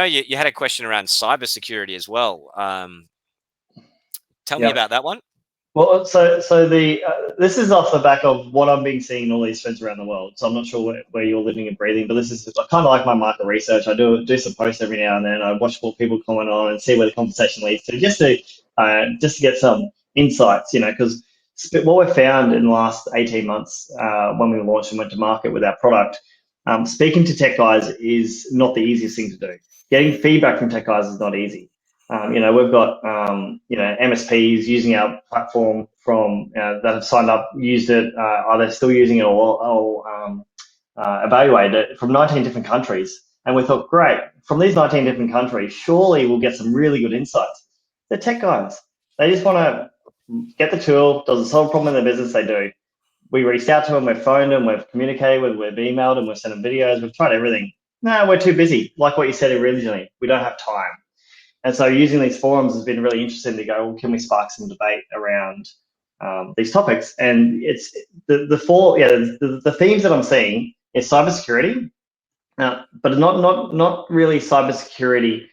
know you had a question around cybersecurity as well. Tell me Yeah. about that one. Well, this is off the back of what I've been seeing in all these threads around the world. So I'm not sure where you're living and breathing, but this is kind of like my market research. I do some posts every now and then. I watch what people comment on and see where the conversation leads to, just to get some insights. Because what we've found in the last 18 months, when we launched and went to market with our product, speaking to tech guys is not the easiest thing to do. Getting feedback from tech guys is not easy. We've got MSPs using our platform that have signed up, used it, are they still using it, or evaluated it from 19 different countries. And we thought, great, from these 19 different countries, surely we'll get some really good insights. They're tech guys. They just want to get the tool. Does it solve a problem in their business? They do. We reached out to them, we've phoned them, we've communicated with, we've emailed them, we've sent them videos, we've tried everything. No, we're too busy. Like what you said originally, we don't have time. And so using these forums has been really interesting to go, well, can we spark some debate around these topics? And it's the themes that I'm seeing is cybersecurity, but not really cybersecurity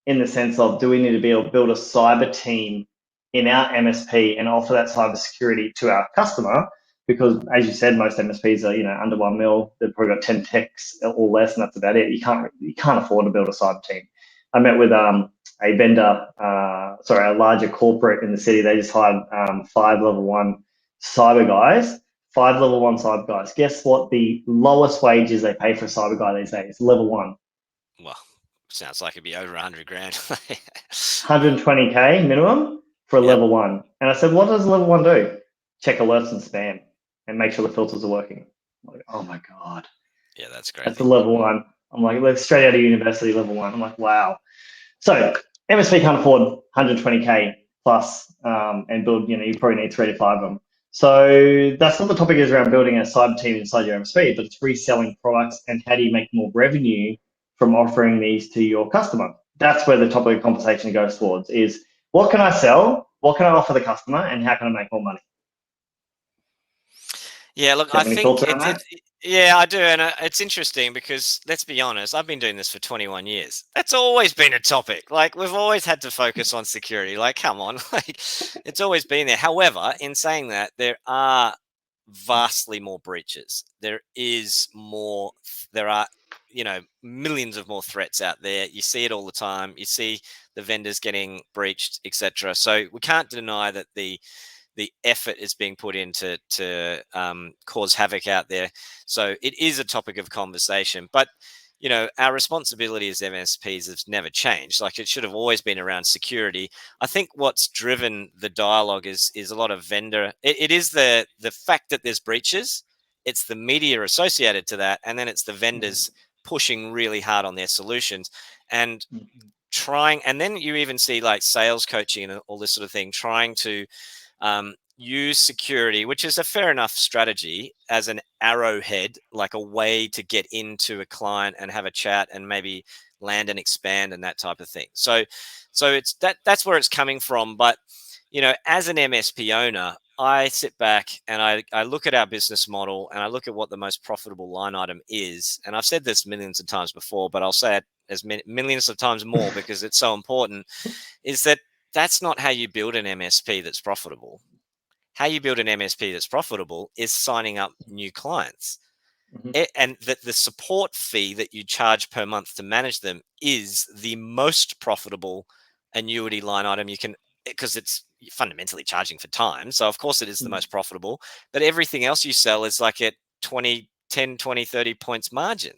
in the sense of, do we need to be able to build a cyber team in our MSP and offer that cybersecurity to our customer? Because as you said, most MSPs are under 1 mil. They've probably got 10 techs or less, and that's about it. You can't afford to build a cyber team. I met with a vendor, a larger corporate in the city. They just hired 5 level 1 cyber guys. 5 level 1 cyber guys. Guess what the lowest wages they pay for a cyber guy these days? Level 1. Well, sounds like it'd be over 100 grand. 120K minimum for a level 1. And I said, what does level 1 do? Check alerts and spam and make sure the filters are working. I'm like, oh my God. Yeah, that's great. That's a level 1. I'm like, straight out of university, level 1. I'm like, wow. So MSP can't afford 120K plus and build, you probably need 3 to 5 of them. So that's what the topic is around building a cyber team inside your MSP, but it's reselling products and how do you make more revenue from offering these to your customer. That's where the topic of conversation goes towards is, what can I sell? What can I offer the customer? And how can I make more money? Yeah, look, Do you I have any think thoughts around that? yeah, I do. And it's interesting because let's be honest, I've been doing this for 21 years. That's always been a topic. Like, we've always had to focus on security. Like, come on, like, it's always been there. However, in saying that, there are vastly more breaches. There are, millions of more threats out there. You see it all the time. You see the vendors getting breached, etc. So we can't deny that the effort is being put in to cause havoc out there. So it is a topic of conversation. But, our responsibility as MSPs has never changed. Like, it should have always been around security. I think what's driven the dialogue is a lot of vendor. It is the fact that there's breaches. It's the media associated to that. And then it's the vendors pushing really hard on their solutions and trying. And then you even see like sales coaching and all this sort of thing, trying to use security, which is a fair enough strategy, as an arrowhead, like a way to get into a client and have a chat and maybe land and expand and that type of thing. So it's that's where it's coming from. But as an MSP owner, I sit back and I look at our business model and I look at what the most profitable line item is. And I've said this millions of times before, but I'll say it as millions of times more because it's so important, is that that's not how you build an MSP that's profitable. How you build an MSP that's profitable is signing up new clients. And that the support fee that you charge per month to manage them is the most profitable annuity line item you can, because it's fundamentally charging for time. So of course it is the most profitable, but everything else you sell is like at 10, 20, 30 points margin.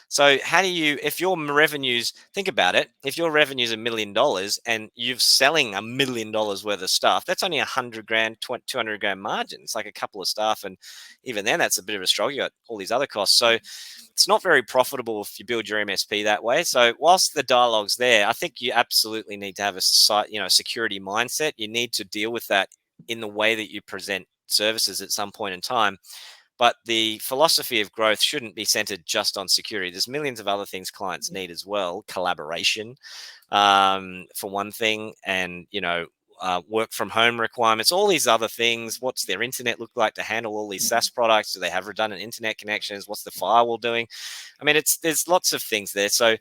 So how do you, if your revenues, think about it, if your revenues $1 million and you're selling $1 million worth of stuff, that's only 100 grand, 200 grand margin. It's like a couple of staff. And even then that's a bit of a struggle. You got all these other costs. So it's not very profitable if you build your MSP that way. So whilst the dialogue's there, I think you absolutely need to have a security mindset. You need to deal with that in the way that you present services at some point in time. But the philosophy of growth shouldn't be centered just on security. There's millions of other things clients need as well. Collaboration, for one thing, and, work from home requirements, all these other things. What's their internet look like to handle all these SaaS products? Do they have redundant internet connections? What's the firewall doing? I mean, there's lots of things there. So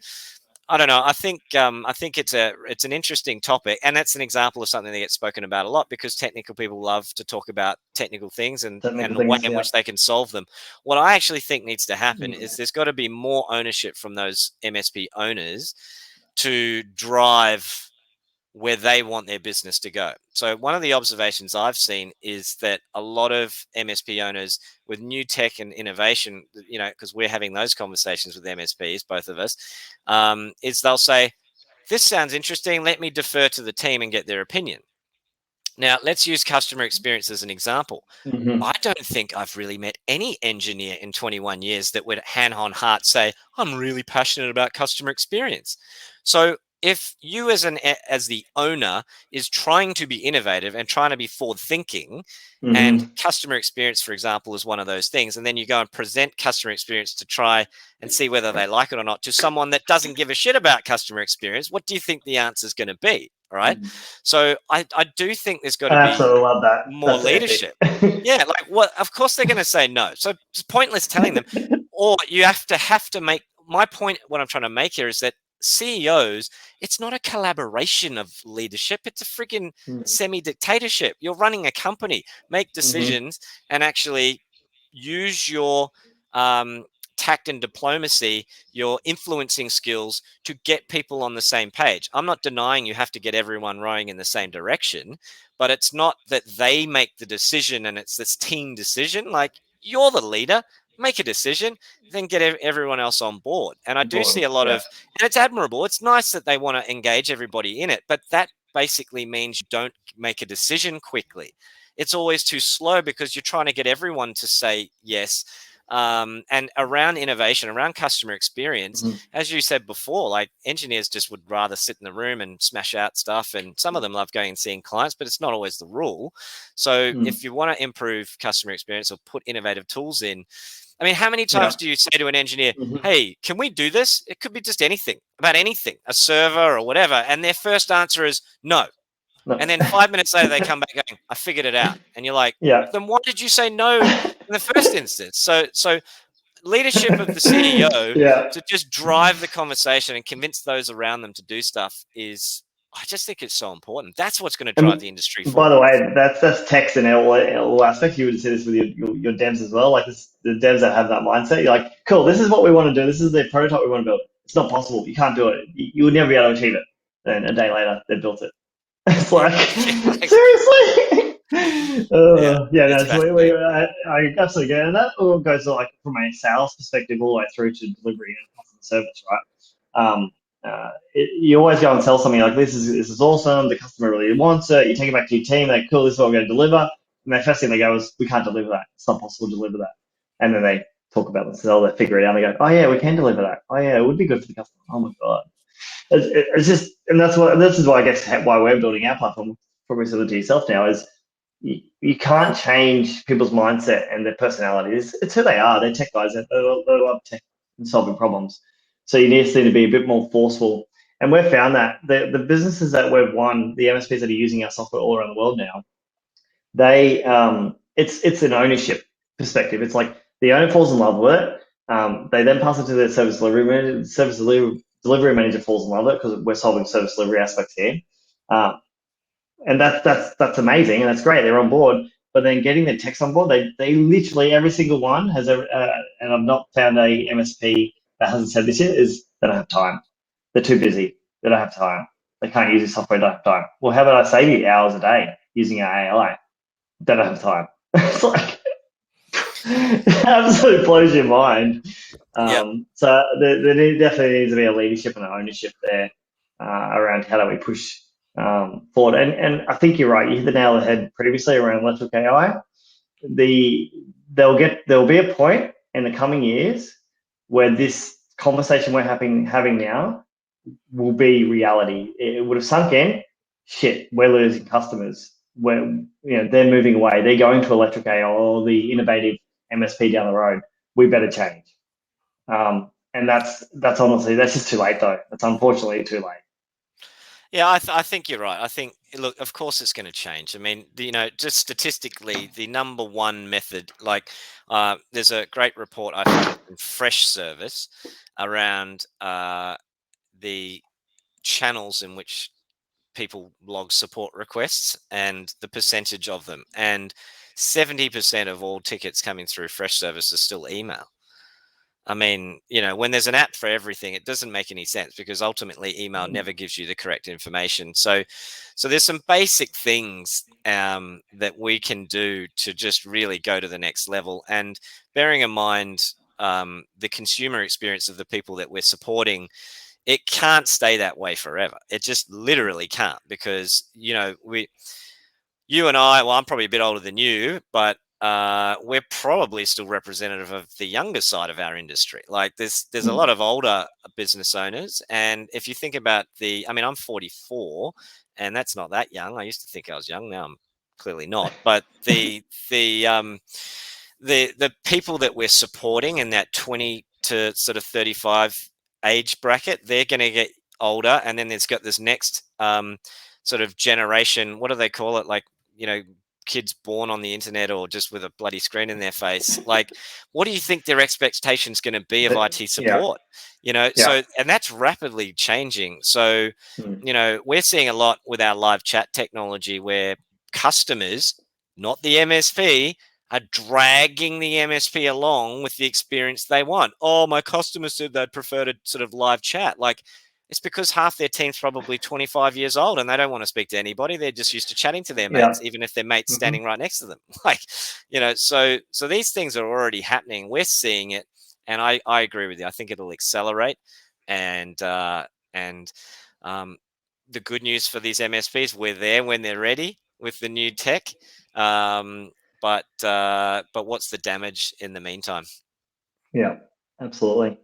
I don't know. I think it's an interesting topic, and that's an example of something that gets spoken about a lot because technical people love to talk about technical things and Technical the way things, in yeah. which they can solve them. What I actually think needs to happen Mm. is there's got to be more ownership from those MSP owners to drive where they want their business to go. So one of the observations I've seen is that a lot of MSP owners with new tech and innovation, because we're having those conversations with MSPs, both of us, is they'll say, "This sounds interesting. Let me defer to the team and get their opinion." Now, let's use customer experience as an example. Hmm. I don't think I've really met any engineer in 21 years that would hand on heart say, "I'm really passionate about customer experience." So if you as the owner is trying to be innovative and trying to be forward thinking, and Hmm. customer experience, for example, is one of those things, and then you go and present customer experience to try and see whether they like it or not to someone that doesn't give a shit about customer experience, what do you think the answer is going to be? All right. So I do think there's got to I be absolutely love that. more That's epic. leadership. Yeah, like what? Of course they're going to say no. So it's pointless telling them, or you have to make my point. What I'm trying to make here is that CEOs, it's not a collaboration of leadership. It's a freaking semi-dictatorship. You're running a company. Make Mm-hmm. decisions and actually use your um, tact and diplomacy, your influencing skills to get people on the same page. I'm not denying you have to get everyone rowing in the same direction, but it's not that they make the decision and it's this team decision. Like, you're the leader, make a decision, then get everyone else on board. And I do see a Important. lot Yeah. of, and it's admirable. It's nice that they want to engage everybody in it, but that basically means you don't make a decision quickly. It's always too slow because you're trying to get everyone to say yes. And around innovation, around customer experience, Mm-hmm. as you said before, like engineers just would rather sit in the room and smash out stuff. And some of them love going and seeing clients, but it's not always the rule. So Mm. if you want to improve customer experience or put innovative tools in, I mean, how many times Yeah. do you say to an engineer, Mm-hmm. "Hey, can we do this?" It could be just anything, about anything, a server or whatever. And their first answer is no. No. And then 5 minutes later, they come back going, "I figured it out." And you're like, Yeah. then why did you say no in the first instance? So leadership of the CEO Yeah. to just drive the conversation and convince those around them to do stuff is, I just think it's so important. That's what's going to drive And the industry by the forward. way, that's text in all aspects. You would see this with your devs as well. Like this, the devs that have that mindset, you're like, cool, this is what we want to do. This is the prototype we want to build. It's not possible. You can't do it. You would never be able to achieve it. Then a day later, they built it. It's Yeah, like, yeah, like, seriously? yeah, Yeah, no, it's so we, fascinating. I absolutely get it. And that all goes like from a sales perspective all the way through to delivery and customer service, right? You always go and sell something like this is awesome. The customer really wants it. You take it back to your team. Like, cool, this is what we're going to deliver. And the first thing they go is, we can't deliver that. It's not possible to deliver that. And then they talk about the sell, they figure it out. And they go, oh yeah, we can deliver that. Oh yeah, it would be good for the customer. Oh my god. It's just, and this is why I guess why we're building our platform, probably similar to yourself now, is you can't change people's mindset and their personality. It's who they are. They're tech guys. They love tech and solving problems. So you need to be a bit more forceful. And we've found that the businesses that we've won, the MSPs that are using our software all around the world now, it's an ownership perspective. It's like the owner falls in love with it. They then pass it to their service delivery manager. Delivery manager falls in love with it because we're solving service delivery aspects here. Uh, and that's amazing and that's great. They're on board. But then getting the techs on board, they literally every single one has and I've not found a MSP that hasn't said this yet, is they don't have time. They're too busy. They don't have time. They can't use your software. Don't have time. Well, how about I save you hours a day using our AI? Don't have time. It's like it absolutely blows your mind. Yep. So definitely needs to be a leadership and an ownership there around how do we push forward. And I think you're right. You hit the nail on the head previously around electric AI. The there'll be a point in the coming years where this conversation we're having now will be reality. It would have sunk in. Shit, we're losing customers. They're moving away. They're going to electric AI or the innovative MSP down the road. We better change. And that's honestly that's just too late though. That's unfortunately too late. Yeah, I think you're right. I think, look, of course it's going to change. I mean, just statistically, the number one method, like, there's a great report I found from Fresh Service around the channels in which people log support requests and the percentage of them. And 70% of all tickets coming through Freshservice are still email. I mean, when there's an app for everything, it doesn't make any sense, because ultimately email never gives you the correct information. So there's some basic things that we can do to just really go to the next level. And bearing in mind the consumer experience of the people that we're supporting, it can't stay that way forever. It just literally can't, because you and I, well, I'm probably a bit older than you, but we're probably still representative of the younger side of our industry. Like there's a lot of older business owners, and if you think about I mean, I'm 44, and that's not that young. I used to think I was young. Now I'm clearly not. But the people that we're supporting in that 20 to sort of 35 age bracket, they're going to get older, and then there's got this next sort of generation. What do they call it? Like, kids born on the internet or just with a bloody screen in their face. Like, what do you think their expectation's going to be of IT Yeah. support? Yeah. So, and that's rapidly changing. So, we're seeing a lot with our live chat technology where customers, not the MSP, are dragging the MSP along with the experience they want. Oh, my customer said they'd prefer to sort of live chat. Like, it's because half their team's probably 25 years old and they don't want to speak to anybody. They're just used to chatting to their mates, even if their mate's standing right next to them. Like, so these things are already happening. We're seeing it, and I agree with you. I think it'll accelerate, and the good news for these MSPs, we're there when they're ready with the new tech. But what's the damage in the meantime? Yeah, absolutely.